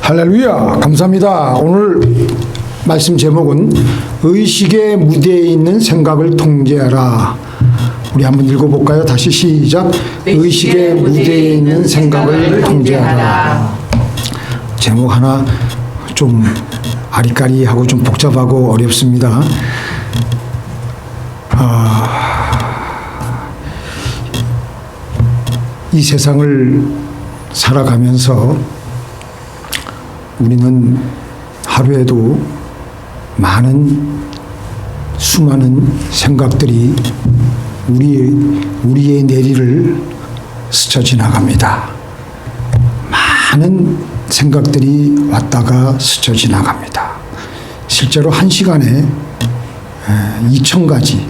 할렐루야, 감사합니다. 오늘 말씀 제목은 의식의 무대에 있는 생각을 통제하라. 우리 한번 읽어볼까요? 다시 시작. 의식의 무대에 있는 생각을 통제하라. 제목 하나 좀 아리까리하고 좀 복잡하고 어렵습니다. 이 세상을 살아가면서 우리는 하루에도 수많은 생각들이 우리의 내리를 스쳐 지나갑니다. 많은 생각들이 왔다가 스쳐 지나갑니다. 실제로 한 시간에 2,000가지,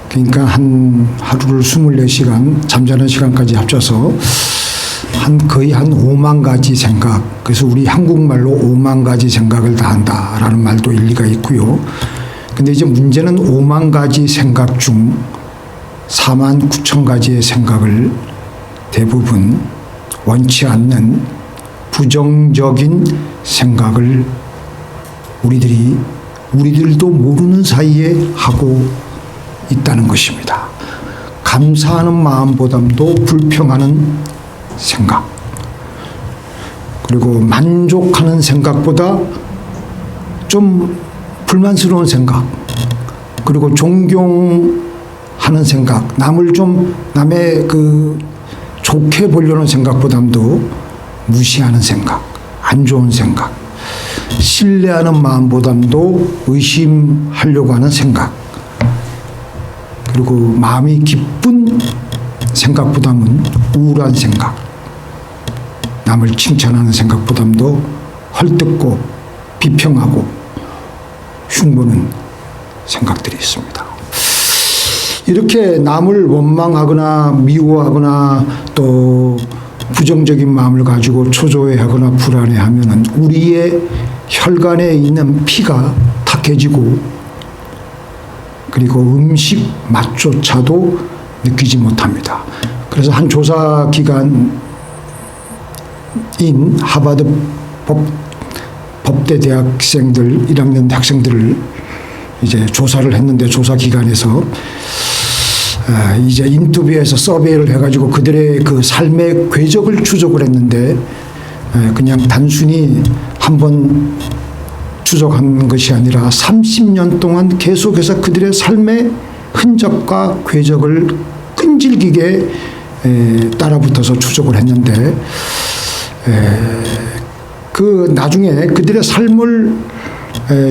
그러니까 하루를 24시간, 잠자는 시간까지 합쳐서 거의 한 5만 가지 생각, 그래서 우리 한국말로 5만 가지 생각을 다 한다라는 말도 일리가 있고요. 근데 이제 문제는 5만 가지 생각 중 4만 9천 가지의 생각을 대부분 원치 않는 부정적인 생각을 우리들도 모르는 사이에 하고 있다는 것입니다. 감사하는 마음보다도 불평하는 생각, 그리고 만족하는 생각보다 좀 불만스러운 생각, 그리고 존경하는 생각, 남의 좋게 보려는 생각보다도 무시하는 생각, 안 좋은 생각, 신뢰하는 마음보다도 의심하려고 하는 생각, 그리고 마음이 기쁜 생각보다는 우울한 생각, 남을 칭찬하는 생각보다도 헐뜯고 비평하고 흉보는 생각들이 있습니다. 이렇게 남을 원망하거나 미워하거나 또 부정적인 마음을 가지고 초조해하거나 불안해하면 우리의 혈관에 있는 피가 탁해지고, 그리고 음식 맛조차도 느끼지 못합니다. 그래서 한 조사 기관인 하버드 법대 대학생들 1학년 학생들을 이제 조사를 했는데, 조사 기관에서 이제 인터뷰에서 서베이를 해가지고 그들의 그 삶의 궤적을 추적을 했는데, 그냥 단순히 한번 추적한 것이 아니라 30년 동안 계속해서 그들의 삶의 흔적과 궤적을 끈질기게 따라붙어서 추적을 했는데, 나중에 그들의 삶을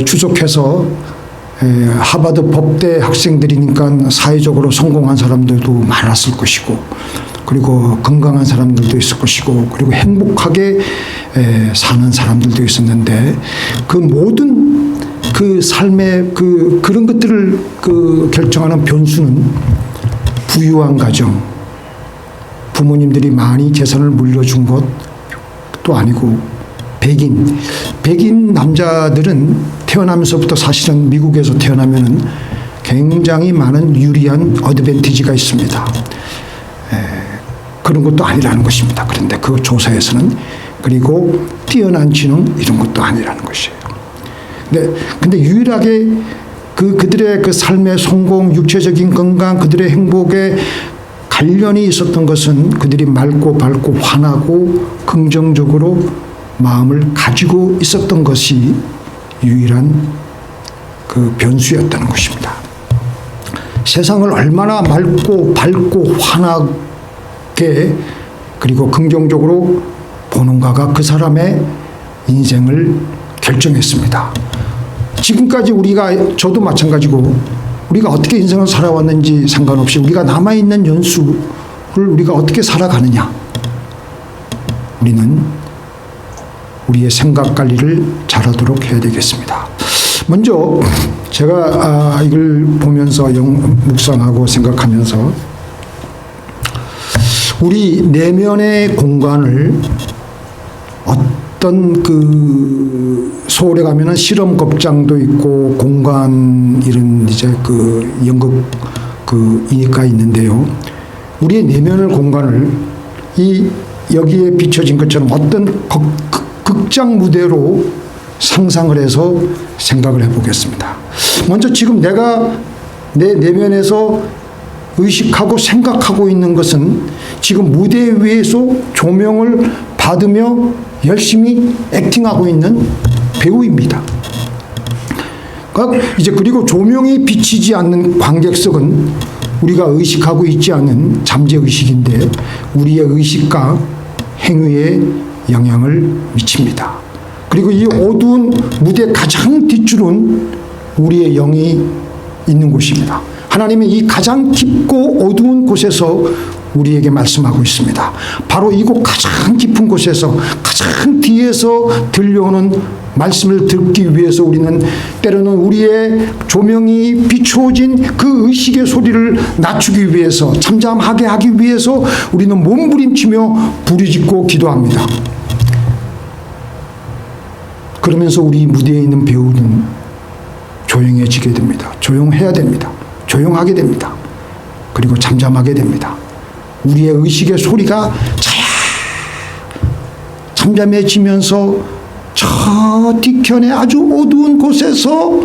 추적해서 하버드 법대 학생들이니까 사회적으로 성공한 사람들도 많았을 것이고, 그리고 건강한 사람들도 있을 것이고, 그리고 행복하게 사는 사람들도 있었는데, 그 모든 그 삶의 그런 것들을 결정하는 변수는 부유한 가정, 부모님들이 많이 재산을 물려준 것도 아니고, 백인 남자들은 태어나면서부터 사실은 미국에서 태어나면은 굉장히 많은 유리한 어드밴티지가 있습니다. 그런 것도 아니라는 것입니다. 그런데 그 조사에서는, 그리고 뛰어난 지능 이런 것도 아니라는 것이에요. 근데 유일하게 그들의 그 삶의 성공, 육체적인 건강, 그들의 행복에 관련이 있었던 것은 그들이 맑고 밝고 환하고 긍정적으로 마음을 가지고 있었던 것이 유일한 그 변수였다는 것입니다. 세상을 얼마나 맑고 밝고 환하게 그리고 긍정적으로 보는가가 그 사람의 인생을 결정했습니다. 지금까지 저도 마찬가지고, 우리가 어떻게 인생을 살아왔는지 상관없이 우리가 남아있는 연수를 우리가 어떻게 살아가느냐, 우리는 우리의 생각 관리를 잘하도록 해야 되겠습니다. 먼저 제가 이걸 보면서 묵상하고 생각하면서, 우리 내면의 공간을 어떤 서울에 가면은 실험 극장도 있고 공간 이런 이제 연극 이니까 있는데요. 우리의 내면의 공간을 여기에 비춰진 것처럼 어떤 극장 무대로 상상을 해서 생각을 해보겠습니다. 먼저 지금 내가 내 내면에서 의식하고 생각하고 있는 것은 지금 무대 위에서 조명을 받으며 열심히 액팅하고 있는 배우입니다. 이제 그리고 조명이 비치지 않는 관객석은 우리가 의식하고 있지 않은 잠재의식인데 우리의 의식과 행위에 영향을 미칩니다. 그리고 이 어두운 무대 가장 뒷줄은 우리의 영이 있는 곳입니다. 하나님은 이 가장 깊고 어두운 곳에서 우리에게 말씀하고 있습니다. 바로 이곳 가장 깊은 곳에서 가장 뒤에서 들려오는 말씀을 듣기 위해서 우리는 때로는 우리의 조명이 비추어진 그 의식의 소리를 낮추기 위해서 잠잠하게 하기 위해서 우리는 몸부림치며 부르짖고 기도합니다. 그러면서 우리 무대에 있는 배우는 조용해지게 됩니다. 조용해야 됩니다. 조용하게 됩니다. 그리고 잠잠하게 됩니다. 우리의 의식의 소리가 잠잠해지면서 저 뒤편에 아주 어두운 곳에서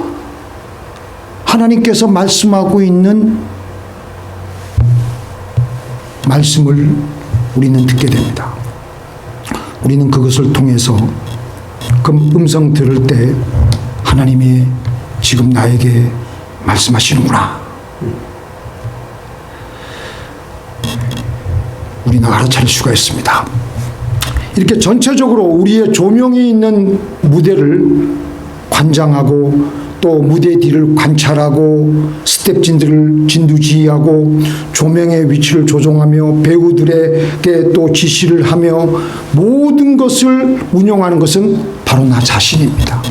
하나님께서 말씀하고 있는 말씀을 우리는 듣게 됩니다. 우리는 그것을 통해서 그 음성 들을 때 하나님이 지금 나에게 말씀하시는구나. 우리는 알아차릴 수가 있습니다. 이렇게 전체적으로 우리의 조명이 있는 무대를 관장하고 또 무대 뒤를 관찰하고 스텝진들을 진두지휘하고 조명의 위치를 조정하며 배우들에게 또 지시를 하며 모든 것을 운영하는 것은 바로 나 자신입니다.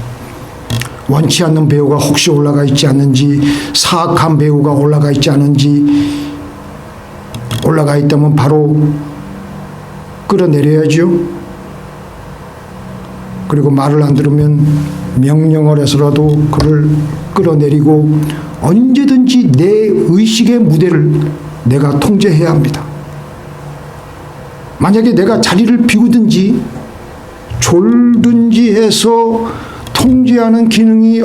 원치 않는 배우가 혹시 올라가 있지 않는지, 사악한 배우가 올라가 있지 않은지, 올라가 있다면 바로 끌어내려야죠. 그리고 말을 안 들으면 명령을 해서라도 그를 끌어내리고 언제든지 내 의식의 무대를 내가 통제해야 합니다. 만약에 내가 자리를 비우든지 졸든지 해서 통제하는 기능이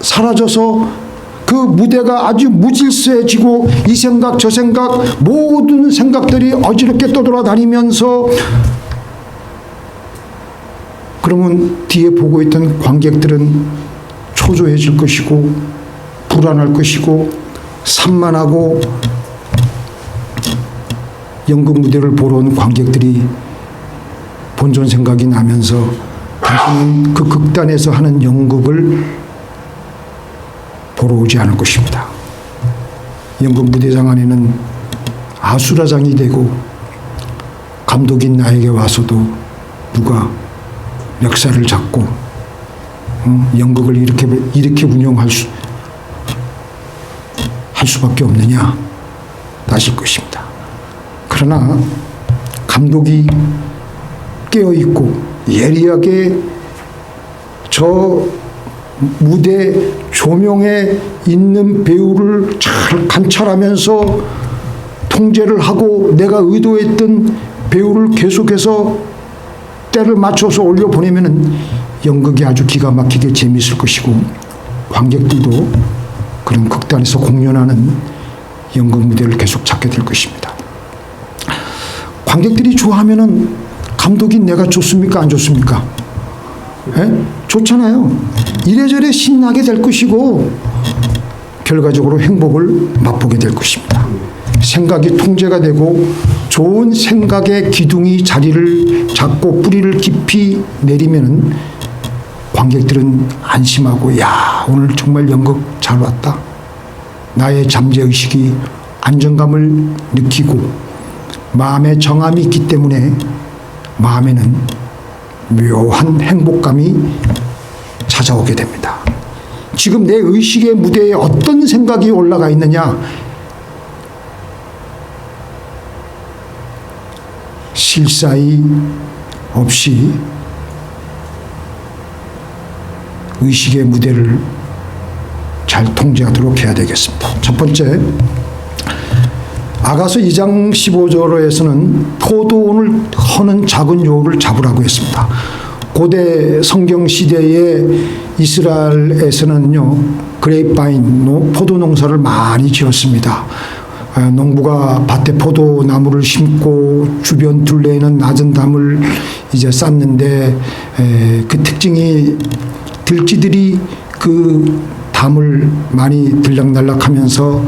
사라져서 그 무대가 아주 무질서해지고 이 생각 저 생각 모든 생각들이 어지럽게 떠돌아다니면서 그러면 뒤에 보고 있던 관객들은 초조해질 것이고 불안할 것이고 산만하고 연극 무대를 보러 온 관객들이 본전 생각이 나면서 다시는 그 극단에서 하는 연극을 보러 오지 않을 것입니다. 연극 무대장 안에는 아수라장이 되고 감독인 나에게 와서도 누가 멱살을 잡고 연극을 이렇게 운영할 수밖에 없느냐 따질 것입니다. 그러나 감독이 깨어있고 예리하게 저 무대 조명에 있는 배우를 잘 관찰하면서 통제를 하고 내가 의도했던 배우를 계속해서 때를 맞춰서 올려보내면 연극이 아주 기가 막히게 재미있을 것이고 관객들도 그런 극단에서 공연하는 연극 무대를 계속 찾게 될 것입니다. 관객들이 좋아하면은 감독인 내가 좋습니까? 안 좋습니까? 예? 좋잖아요. 이래저래 신나게 될 것이고 결과적으로 행복을 맛보게 될 것입니다. 생각이 통제가 되고 좋은 생각의 기둥이 자리를 잡고 뿌리를 깊이 내리면 관객들은 안심하고 야 오늘 정말 연극 잘 왔다. 나의 잠재의식이 안정감을 느끼고 마음에 정함이 있기 때문에 마음에는 묘한 행복감이 찾아오게 됩니다. 지금 내 의식의 무대에 어떤 생각이 올라가 있느냐? 실사이 없이 의식의 무대를 잘 통제하도록 해야 되겠습니다. 첫 번째, 아가서 2장 15절에서는 포도원을 허는 작은 여우를 잡으라고 했습니다. 고대 성경 시대에 이스라엘에서는요, 그레이프바인, 포도 농사를 많이 지었습니다. 농부가 밭에 포도나무를 심고 주변 둘레에는 낮은 담을 이제 쌓는데, 그 특징이 들쥐들이 그 담을 많이 들락날락하면서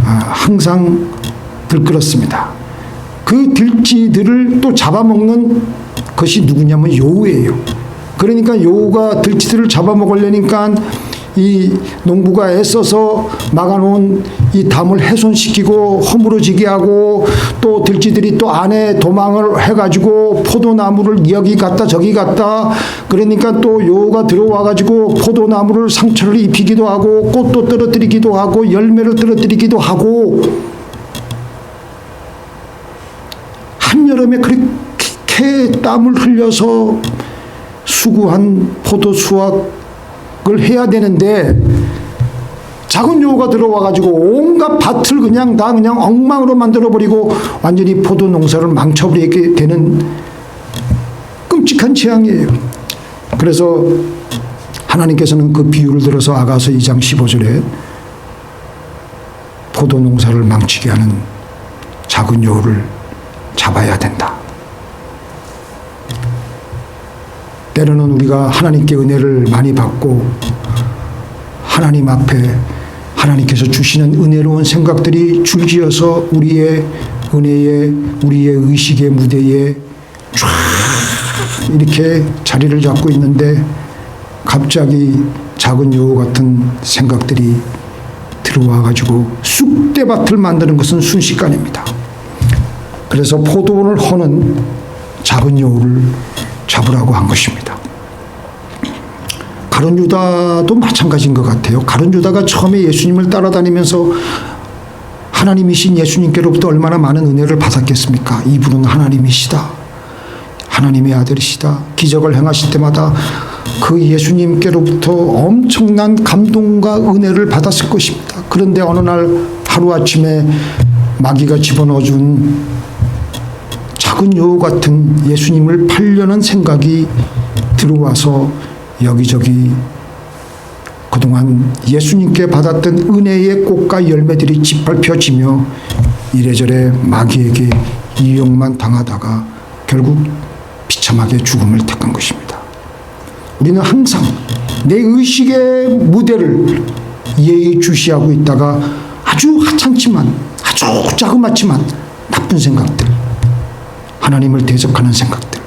항상 들끓었습니다. 그 들쥐들을 또 잡아먹는 것이 누구냐면 여우예요. 그러니까 여우가 들쥐들을 잡아먹으려니까 이 농부가 애써서 막아놓은 이 담을 훼손시키고 허물어지게 하고, 또 들쥐들이 또 안에 도망을 해가지고 포도나무를 여기 갔다 저기 갔다, 그러니까 또 여우가 들어와가지고 포도나무를 상처를 입히기도 하고 꽃도 떨어뜨리기도 하고 열매를 떨어뜨리기도 하고, 한여름에 그렇게 땀을 흘려서 수고한 포도 수확을 해야 되는데, 작은 여우가 들어와가지고 온갖 밭을 그냥 엉망으로 만들어버리고 완전히 포도 농사를 망쳐버리게 되는 끔찍한 재앙이에요. 그래서 하나님께서는 그 비유를 들어서 아가서 2장 15절에 포도 농사를 망치게 하는 작은 여우를 잡아야 된다. 때로는 우리가 하나님께 은혜를 많이 받고 하나님 앞에 하나님께서 주시는 은혜로운 생각들이 줄지어서 우리의 은혜에, 우리의 의식의 무대에 쫙 이렇게 자리를 잡고 있는데, 갑자기 작은 여우 같은 생각들이 들어와가지고 쑥대밭을 만드는 것은 순식간입니다. 그래서 포도원을 허는 작은 여우를 잡으라고 한 것입니다. 가룟 유다도 마찬가지인 것 같아요. 가룟 유다가 처음에 예수님을 따라다니면서 하나님이신 예수님께로부터 얼마나 많은 은혜를 받았겠습니까? 이분은 하나님이시다, 하나님의 아들이시다, 기적을 행하실 때마다 그 예수님께로부터 엄청난 감동과 은혜를 받았을 것입니다. 그런데 어느 날 하루아침에 마귀가 집어넣어준 작은 여우 같은 예수님을 팔려는 생각이 들어와서 여기저기 그동안 예수님께 받았던 은혜의 꽃과 열매들이 짓밟혀지며 이래저래 마귀에게 이용만 당하다가 결국 비참하게 죽음을 택한 것입니다. 우리는 항상 내 의식의 무대를 예의주시하고 있다가 아주 하찮지만, 아주 자그맣지만 나쁜 생각들, 하나님을 대적하는 생각들,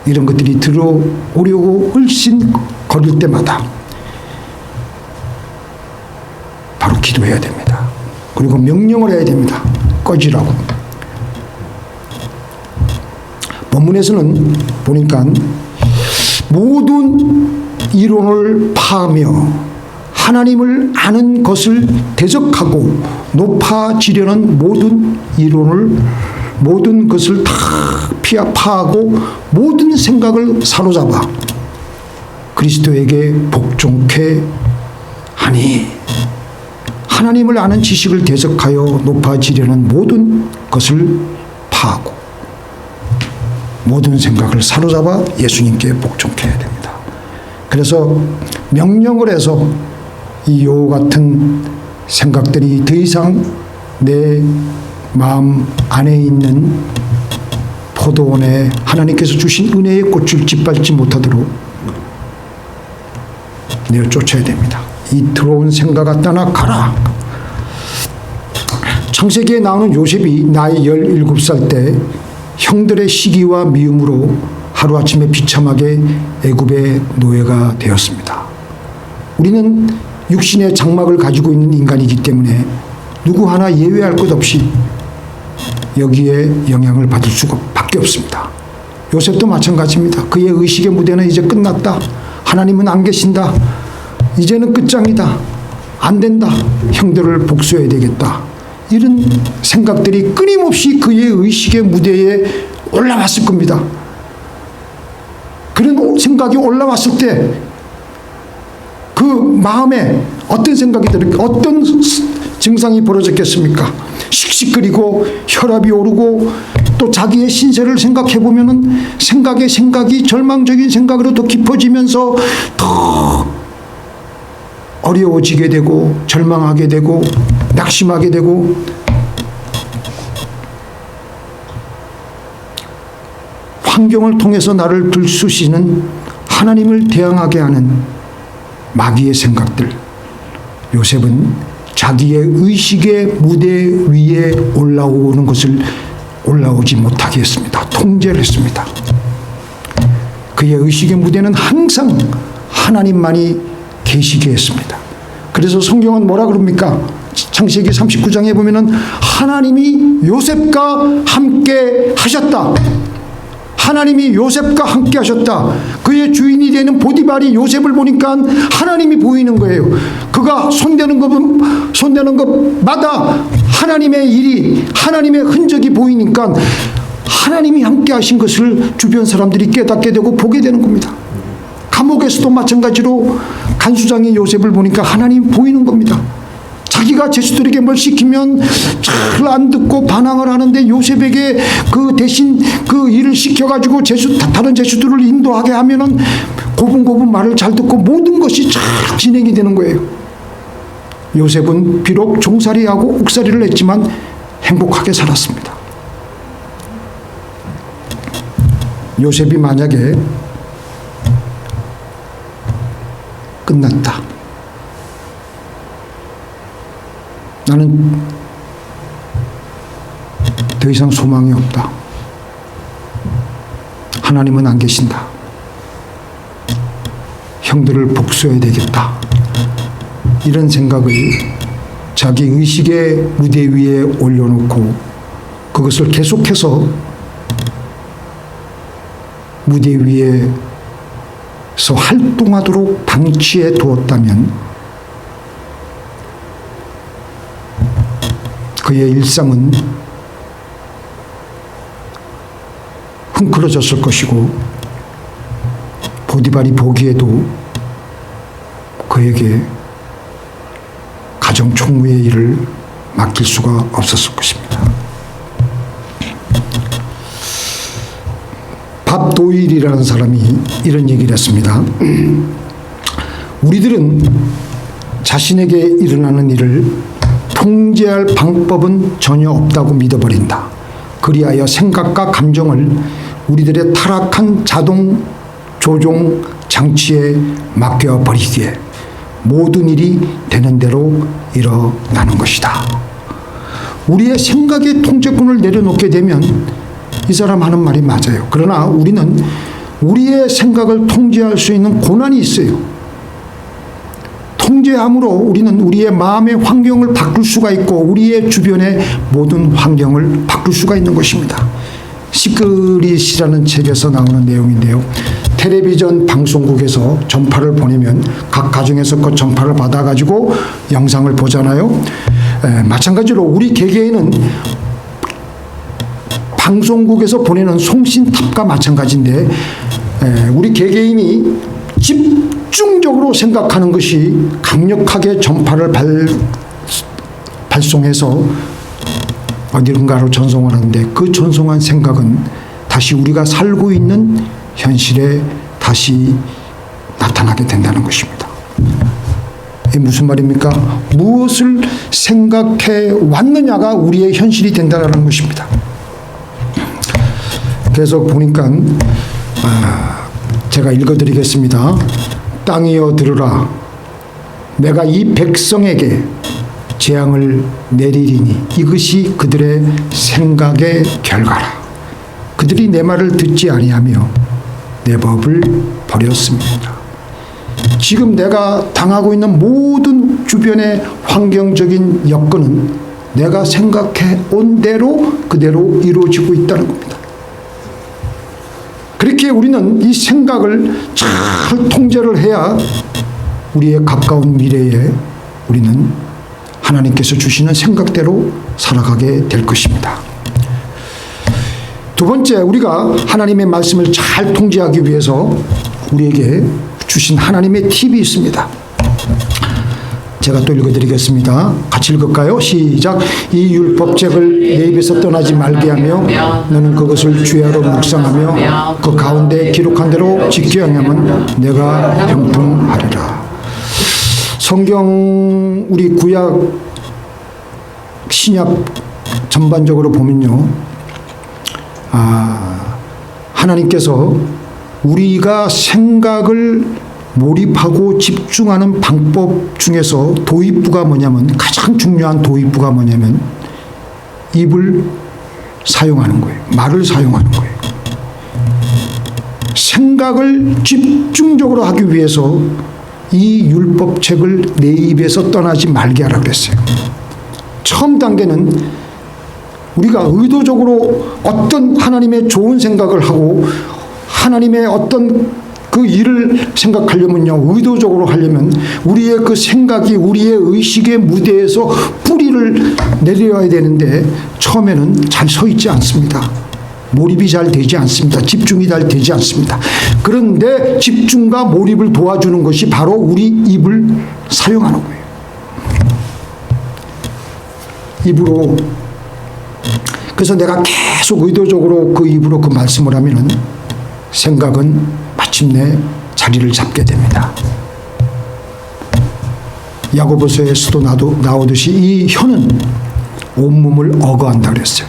이런 것들이 들어오려고 훨씬 거릴 때마다 바로 기도해야 됩니다. 그리고 명령을 해야 됩니다. 꺼지라고. 본문에서는 보니까 모든 이론을 파하며 하나님을 아는 것을 대적하고 높아지려는 모든 이론을, 모든 것을 다 파하고 모든 생각을 사로잡아 그리스도에게 복종케 하니, 하나님을 아는 지식을 대적하여 높아지려는 모든 것을 파하고 모든 생각을 사로잡아 예수님께 복종케 해야 됩니다. 그래서 명령을 해서 이 여우 같은 생각들이 더 이상 내 마음 안에 있는 포도원에 하나님께서 주신 은혜의 꽃을 짓밟지 못하도록 내어 쫓아야 됩니다. 이 들어온 생각아 떠나가라. 창세기에 나오는 요셉이 나이 17살 때 형들의 시기와 미움으로 하루아침에 비참하게 애굽의 노예가 되었습니다. 우리는 육신의 장막을 가지고 있는 인간이기 때문에 누구 하나 예외할 것 없이 여기에 영향을 받을 수밖에 없습니다. 요셉도 마찬가지입니다. 그의 의식의 무대는 이제 끝났다. 하나님은 안 계신다. 이제는 끝장이다. 안 된다. 형들을 복수해야 되겠다. 이런 생각들이 끊임없이 그의 의식의 무대에 올라왔을 겁니다. 그런 생각이 올라왔을 때 그 마음에 어떤 생각이 들을까, 어떤 증상이 벌어졌겠습니까? 씩씩거리고 혈압이 오르고 또 자기의 신세를 생각해 보면은 생각이 절망적인 생각으로 더 깊어지면서 더 어려워지게 되고 절망하게 되고 낙심하게 되고 환경을 통해서 나를 들쑤시는 하나님을 대항하게 하는 마귀의 생각들. 요셉은 자기의 의식의 무대 위에 올라오는 것을 올라오지 못하게 했습니다. 통제를 했습니다. 그의 의식의 무대는 항상 하나님만이 계시게 했습니다. 그래서 성경은 뭐라 그럽니까? 창세기 39장에 보면은 하나님이 요셉과 함께 하셨다. 하나님이 요셉과 함께 하셨다. 그의 주인이 되는 보디발이 요셉을 보니까 하나님이 보이는 거예요. 그가 손대는 것마다 하나님의 일이, 하나님의 흔적이 보이니까 하나님이 함께 하신 것을 주변 사람들이 깨닫게 되고 보게 되는 겁니다. 감옥에서도 마찬가지로 간수장이 요셉을 보니까 하나님이 보이는 겁니다. 자기가 제수들에게 뭘 시키면 잘 안 듣고 반항을 하는데 요셉에게 그 대신 그 일을 시켜가지고 다른 제수들을 인도하게 하면은 고분고분 말을 잘 듣고 모든 것이 잘 진행이 되는 거예요. 요셉은 비록 종살이하고 옥살이를 했지만 행복하게 살았습니다. 요셉이 만약에 끝났다. 나는 더 이상 소망이 없다. 하나님은 안 계신다. 형들을 복수해야 되겠다. 이런 생각을 자기 의식의 무대 위에 올려놓고 그것을 계속해서 무대 위에서 활동하도록 방치해 두었다면 그의 일상은 흥크러졌을 것이고 보디발이 보기에도 그에게 가정 총무의 일을 맡길 수가 없었을 것입니다. 밥 도일이라는 사람이 이런 얘기를 했습니다. 우리들은 자신에게 일어나는 일을 통제할 방법은 전혀 없다고 믿어버린다. 그리하여 생각과 감정을 우리들의 타락한 자동 조종 장치에 맡겨버리기에 모든 일이 되는 대로 일어나는 것이다. 우리의 생각의 통제권을 내려놓게 되면 이 사람 하는 말이 맞아요. 그러나 우리는 우리의 생각을 통제할 수 있는 고난이 있어요. 통제함으로 우리는 우리의 마음의 환경을 바꿀 수가 있고 우리의 주변의 모든 환경을 바꿀 수가 있는 것입니다. 시크릿이라는 책에서 나오는 내용인데요. 텔레비전 방송국에서 전파를 보내면 각 가정에서 그 전파를 받아가지고 영상을 보잖아요. 마찬가지로 우리 개개인은 방송국에서 보내는 송신탑과 마찬가지인데 우리 개개인이 집중적으로 생각하는 것이 강력하게 전파를 발송해서 어디론가로 전송을 하는데 그 전송한 생각은 다시 우리가 살고 있는 현실에 다시 나타나게 된다는 것입니다. 이게 무슨 말입니까? 무엇을 생각해 왔느냐가 우리의 현실이 된다는 것입니다. 그래서 보니까 제가 읽어드리겠습니다. 땅이여 들으라. 내가 이 백성에게 재앙을 내리리니 이것이 그들의 생각의 결과라. 그들이 내 말을 듣지 아니하며 내 법을 버렸습니다. 지금 내가 당하고 있는 모든 주변의 환경적인 여건은 내가 생각해 온 대로 그대로 이루어지고 있다는 겁니다. 그렇게 우리는 이 생각을 잘 통제를 해야 우리의 가까운 미래에 우리는 하나님께서 주시는 생각대로 살아가게 될 것입니다. 두 번째, 우리가 하나님의 말씀을 잘 통제하기 위해서 우리에게 주신 하나님의 팁이 있습니다. 제가 또 읽어드리겠습니다. 같이 읽을까요? 시작. 이 율법책을 내 입에서 떠나지 말게 하며 너는 그것을 주야로 묵상하며 그 가운데 기록한 대로 지켜 행하면 내가 형통하리라. 성경 우리 구약 신약 전반적으로 보면요, 하나님께서 우리가 생각을 몰입하고 집중하는 방법 중에서 도입부가 뭐냐면, 가장 중요한 도입부가 뭐냐면 입을 사용하는 거예요. 말을 사용하는 거예요. 생각을 집중적으로 하기 위해서 이 율법책을 내 입에서 떠나지 말게 하라 그랬어요. 처음 단계는 우리가 의도적으로 어떤 하나님의 좋은 생각을 하고 하나님의 어떤 그 일을 생각하려면요, 의도적으로 하려면 우리의 그 생각이 우리의 의식의 무대에서 뿌리를 내려야 되는데 처음에는 잘 서 있지 않습니다. 몰입이 잘 되지 않습니다. 집중이 잘 되지 않습니다. 그런데 집중과 몰입을 도와주는 것이 바로 우리 입을 사용하는 거예요. 입으로. 그래서 내가 계속 의도적으로 그 입으로 그 말씀을 하면은 생각은 마침내 자리를 잡게 됩니다. 야고보서에서도 나오듯이 이 혀는 온몸을 어거한다 그랬어요.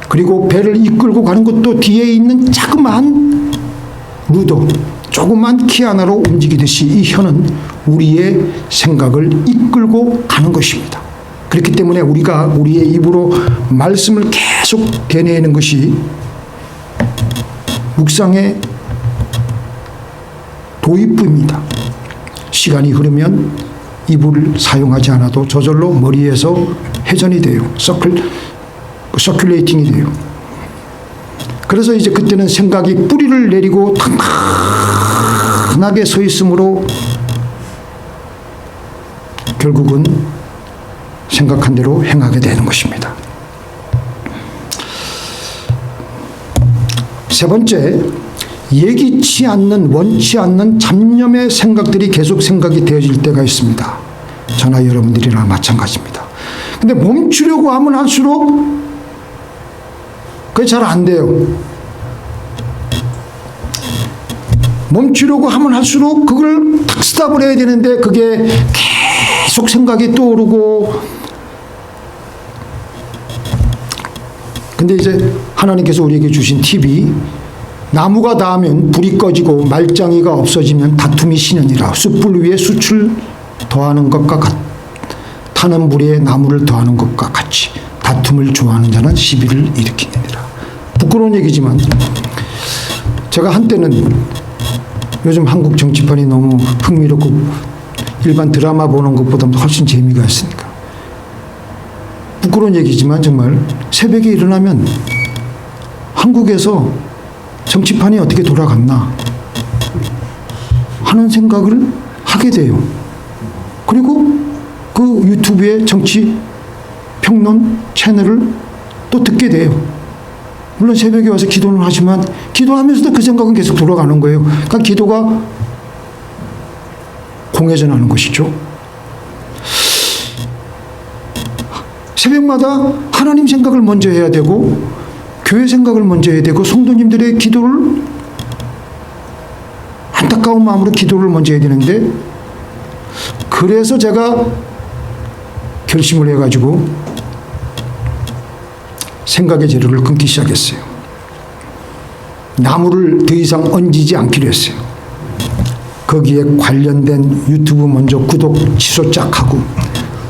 그리고 배를 이끌고 가는 것도 뒤에 있는 자그마한 루더, 조그만 키 하나로 움직이듯이 이 혀는 우리의 생각을 이끌고 가는 것입니다. 그렇기 때문에 우리가 우리의 입으로 말씀을 계속 되뇌는 것이 묵상의 도입부입니다. 시간이 흐르면 입을 사용하지 않아도 저절로 머리에서 회전이 돼요. 서큘레이팅이 돼요. 그래서 이제 그때는 생각이 뿌리를 내리고 단단하게 서 있으므로 결국은 생각한 대로 행하게 되는 것입니다. 세 번째, 예기치 않는, 원치 않는 잡념의 생각들이 계속 생각이 되어질 때가 있습니다. 저나 여러분들이랑 마찬가지입니다. 근데 멈추려고 하면 할수록 그게 잘 안 돼요. 멈추려고 하면 할수록 그걸 탁 스탑을 해야 되는데 그게 계속 생각이 떠오르고, 근데 이제 하나님께서 우리에게 주신 팁이, 나무가 닿으면 불이 꺼지고 말짱이가 없어지면 다툼이 쉬느니라. 숯불 위에 숯을 더하는 것과 타는 불에 나무를 더하는 것과 같이 다툼을 좋아하는 자는 시비를 일으키느니라. 부끄러운 얘기지만 제가 한때는, 요즘 한국 정치판이 너무 흥미롭고 일반 드라마 보는 것보다 훨씬 재미가 있으니까, 부끄러운 얘기지만 정말 새벽에 일어나면 한국에서 정치판이 어떻게 돌아갔나 하는 생각을 하게 돼요. 그리고 그 유튜브의 정치 평론 채널을 또 듣게 돼요. 물론 새벽에 와서 기도는 하지만 기도하면서도 그 생각은 계속 돌아가는 거예요. 그러니까 기도가 공회전하는 것이죠. 새벽마다 하나님 생각을 먼저 해야 되고 교회 생각을 먼저 해야 되고 성도님들의 기도를, 안타까운 마음으로 기도를 먼저 해야 되는데, 그래서 제가 결심을 해가지고 생각의 재료를 끊기 시작했어요. 나무를 더 이상 얹지 않기로 했어요. 거기에 관련된 유튜브 먼저 구독 취소 쫙 하고,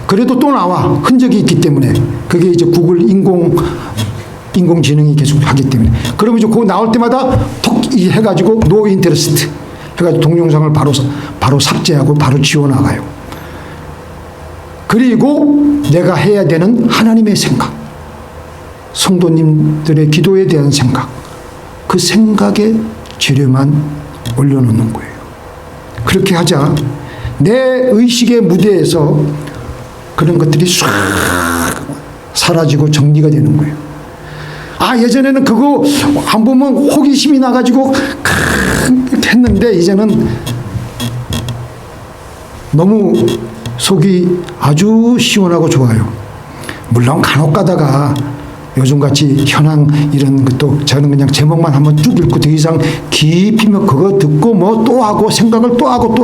그래도 또 나와. 흔적이 있기 때문에. 그게 이제 구글 인공지능이 계속 하기 때문에. 그러면 이제 그거 나올 때마다 톡 해가지고 노 인터레스트 해가지고 동영상을 바로 삭제하고 바로 지워나가요. 그리고 내가 해야 되는 하나님의 생각, 성도님들의 기도에 대한 생각, 그 생각의 재료만 올려놓는 거예요. 그렇게 하자 내 의식의 무대에서 그런 것들이 싹 사라지고 정리가 되는 거예요. 예전에는 그거 안 보면 호기심이 나가지고 이렇게 했는데 이제는 너무 속이 아주 시원하고 좋아요. 물론 간혹 가다가 요즘같이 현황 이런 것도 저는 그냥 제목만 한번 쭉 읽고 더 이상 깊이 뭐 그거 듣고 뭐 또 하고 생각을 또 하고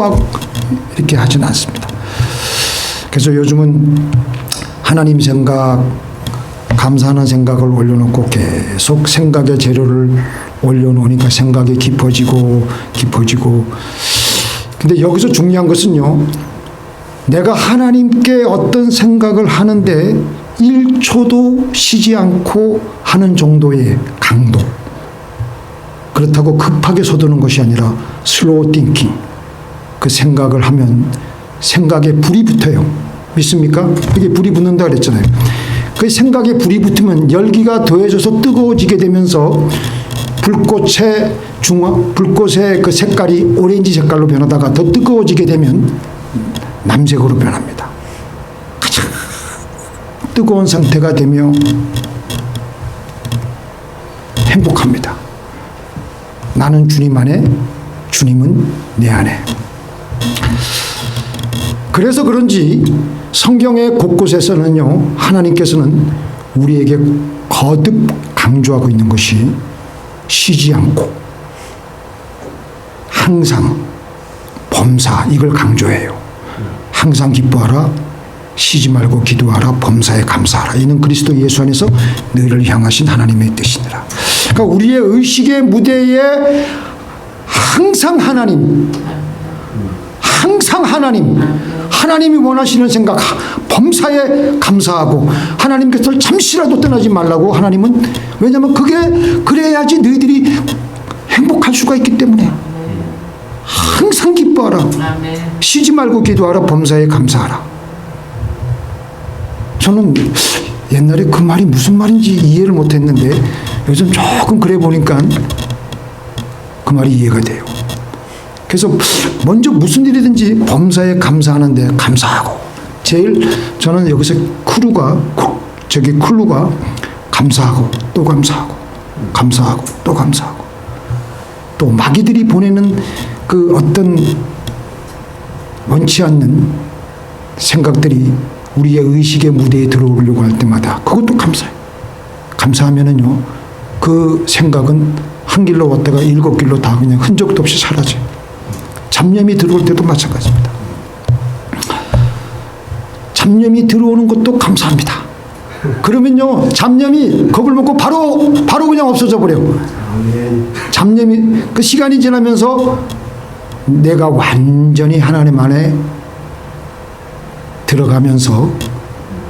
이렇게 하진 않습니다. 그래서 요즘은 하나님 생각, 감사하는 생각을 올려놓고 계속 생각의 재료를 올려놓으니까 생각이 깊어지고. 근데 여기서 중요한 것은요, 내가 하나님께 어떤 생각을 하는데 1초도 쉬지 않고 하는 정도의 강도. 그렇다고 급하게 서두르는 것이 아니라 슬로우 띵킹. 그 생각을 하면 생각에 불이 붙어요. 믿습니까? 그게 불이 붙는다 그랬잖아요. 그 생각에 불이 붙으면 열기가 더해져서 뜨거워지게 되면서 불꽃의 그 색깔이 오렌지 색깔로 변하다가 더 뜨거워지게 되면 남색으로 변합니다. 가장 뜨거운 상태가 되며 행복합니다. 나는 주님 안에, 주님은 내 안에. 그래서 그런지 성경의 곳곳에서는요, 하나님께서는 우리에게 거듭 강조하고 있는 것이 쉬지 않고 항상 범사, 이걸 강조해요. 항상 기뻐하라, 쉬지 말고 기도하라, 범사에 감사하라. 이는 그리스도 예수 안에서 너희를 향하신 하나님의 뜻이니라. 그러니까 우리의 의식의 무대에 항상 하나님이 원하시는 생각, 범사에 감사하고 하나님께서 잠시라도 떠나지 말라고. 하나님은, 왜냐하면 그래야지 너희들이 행복할 수가 있기 때문에 항상 기뻐하라, 쉬지 말고 기도하라, 범사에 감사하라. 저는 옛날에 그 말이 무슨 말인지 이해를 못했는데 요즘 조금 그래 보니까 그 말이 이해가 돼요. 그래서 먼저 무슨 일이든지 범사에 감사하는데 감사하고, 제일 저는 여기서 클루가 감사하고 또 감사하고 또 감사하고, 또 마귀들이 보내는 그 어떤 원치 않는 생각들이 우리의 의식의 무대에 들어오려고 할 때마다 그것도 감사해요. 감사하면은요, 그 생각은 한 길로 왔다가 7길로 다 그냥 흔적도 없이 사라져요. 잡념이 들어올 때도 마찬가지입니다. 잡념이 들어오는 것도 감사합니다. 그러면요, 잡념이 겁을 먹고 바로 그냥 없어져 버려요. 잡념이, 그 시간이 지나면서 내가 완전히 하나님 안에 들어가면서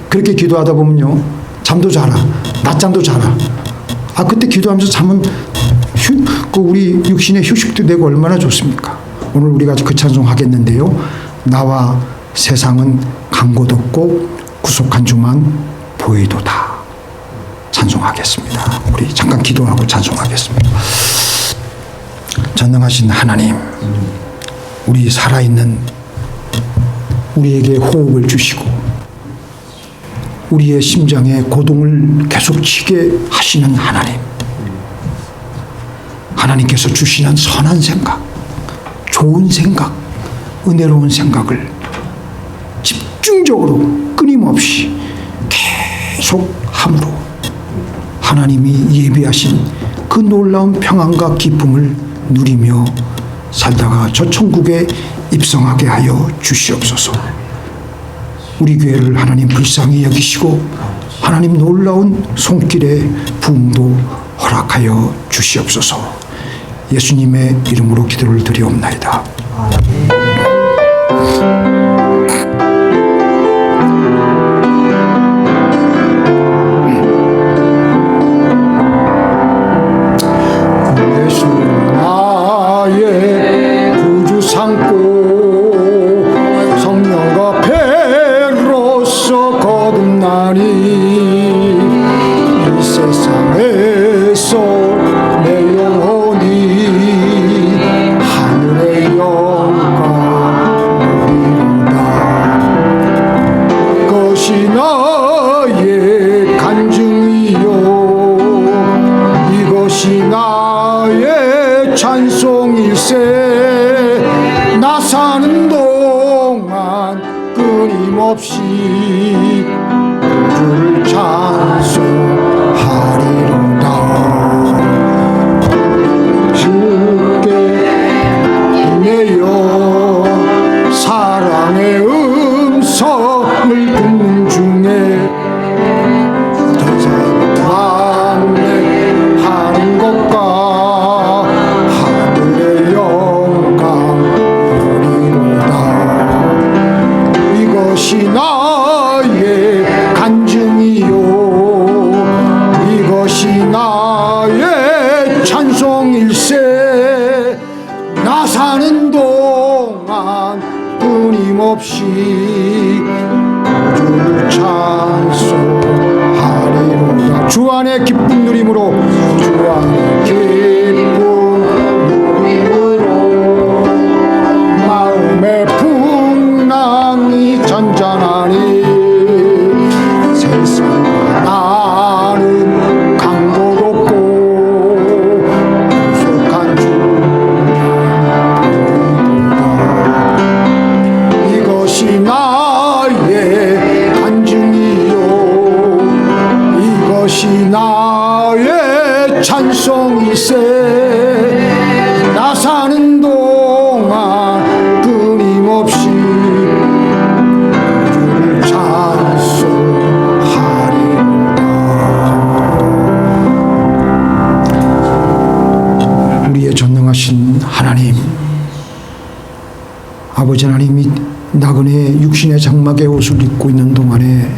그렇게 기도하다 보면요, 잠도 자라, 낮잠도 자라. 그때 기도하면서 잠은 우리 육신의 휴식도 되고 얼마나 좋습니까? 오늘 우리가 그 찬송 하겠는데요, 나와 세상은 간 곳 없고 구속한 주만 보이도다. 찬송하겠습니다. 우리 잠깐 기도하고 찬송하겠습니다. 전능하신 하나님, 우리 살아있는 우리에게 호흡을 주시고 우리의 심장에 고동을 계속 치게 하시는 하나님, 하나님께서 주시는 선한 생각, 좋은 생각, 은혜로운 생각을 집중적으로 끊임없이 계속 함으로 하나님이 예비하신 그 놀라운 평안과 기쁨을 누리며 살다가 저 천국에 입성하게 하여 주시옵소서. 우리 교회를 하나님 불쌍히 여기시고 하나님 놀라운 손길의 부흥도 허락하여 주시옵소서. 예수님의 이름으로 기도를 드리옵나이다. 예수 나의 구주 삼고 성령과 배로서 거듭나니 이 세상에서 내 영혼이 하늘의 영광 누리리라. 그것이 나의 간증이요, 이것이 나의 찬송일세. 나 사는 동안 끊임 끊임없이 주를 찬송하리로다. 주 안에 기쁨 누림으로, 주 안에 기쁨 누림으로 마음의 풍랑이 잔잔하니 세상과 나는 강도롭고 부족한 주님이로다. 이것이 나의 간증이요, 이것이 나의 찬송이세. 나 사는 동안 끊임없이 주를 찬송하리로다. 우리의 전능하신 하나님, 아버지 하나님이 나그네 육신의 장막의 옷을 입고 있는 동안에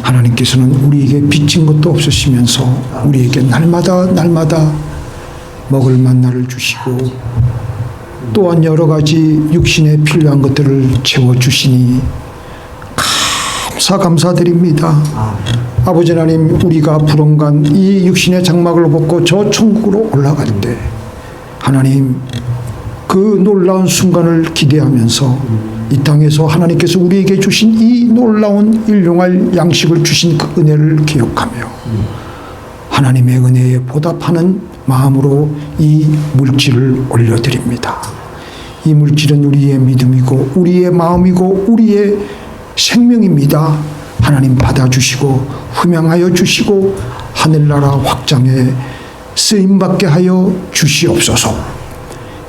하나님께서는 우리에게 빚진 것도 없으시면서 우리에게 날마다 먹을 만나를 주시고 또한 여러 가지 육신에 필요한 것들을 채워주시니 감사드립니다. 아버지 하나님, 우리가 불언간 이 육신의 장막을 벗고 저 천국으로 올라갈 때 하나님, 그 놀라운 순간을 기대하면서 이 땅에서 하나님께서 우리에게 주신 이 놀라운 일용할 양식을 주신 그 은혜를 기억하며 하나님의 은혜에 보답하는 마음으로 이 물질을 올려드립니다. 이 물질은 우리의 믿음이고 우리의 마음이고 우리의 생명입니다. 하나님 받아주시고 흠양하여 주시고 하늘나라 확장에 쓰임받게 하여 주시옵소서.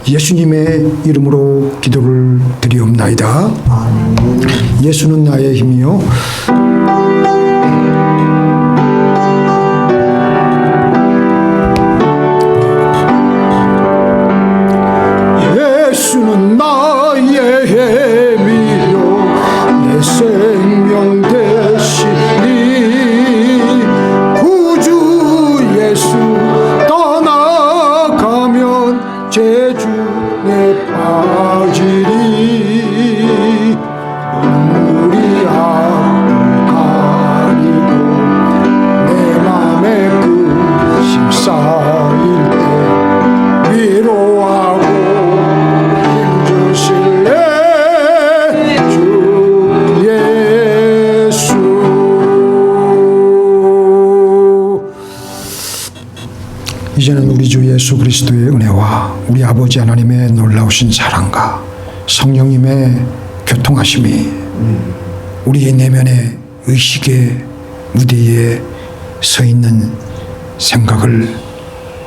예수님의 이름으로 기도를 드리옵나이다. 예수는 나의 힘이요 예수는 나의 힘이요 내 생명 되시니 구주 예수 떠나가면 제주에 빠지리. 눈물이 앞을 가리고 내 맘에 근심 쌓일 때 위로하고 힘주실래 주 예수. 이제는 우리 주 예수 그리스도의 은혜와 우리 아버지 하나님의 놀라우신 사랑과 성령님의 교통하심이 우리의 내면의 의식의 무대에 서 있는 생각을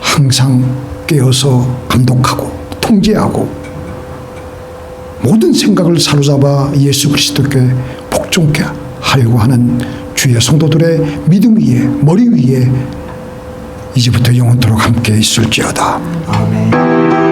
항상 깨어서 감독하고 통제하고 모든 생각을 사로잡아 예수 그리스도께 복종케 하려고 하는 주의 성도들의 믿음 위에, 머리 위에 이제부터 영원토록 함께 있을지어다. 아멘.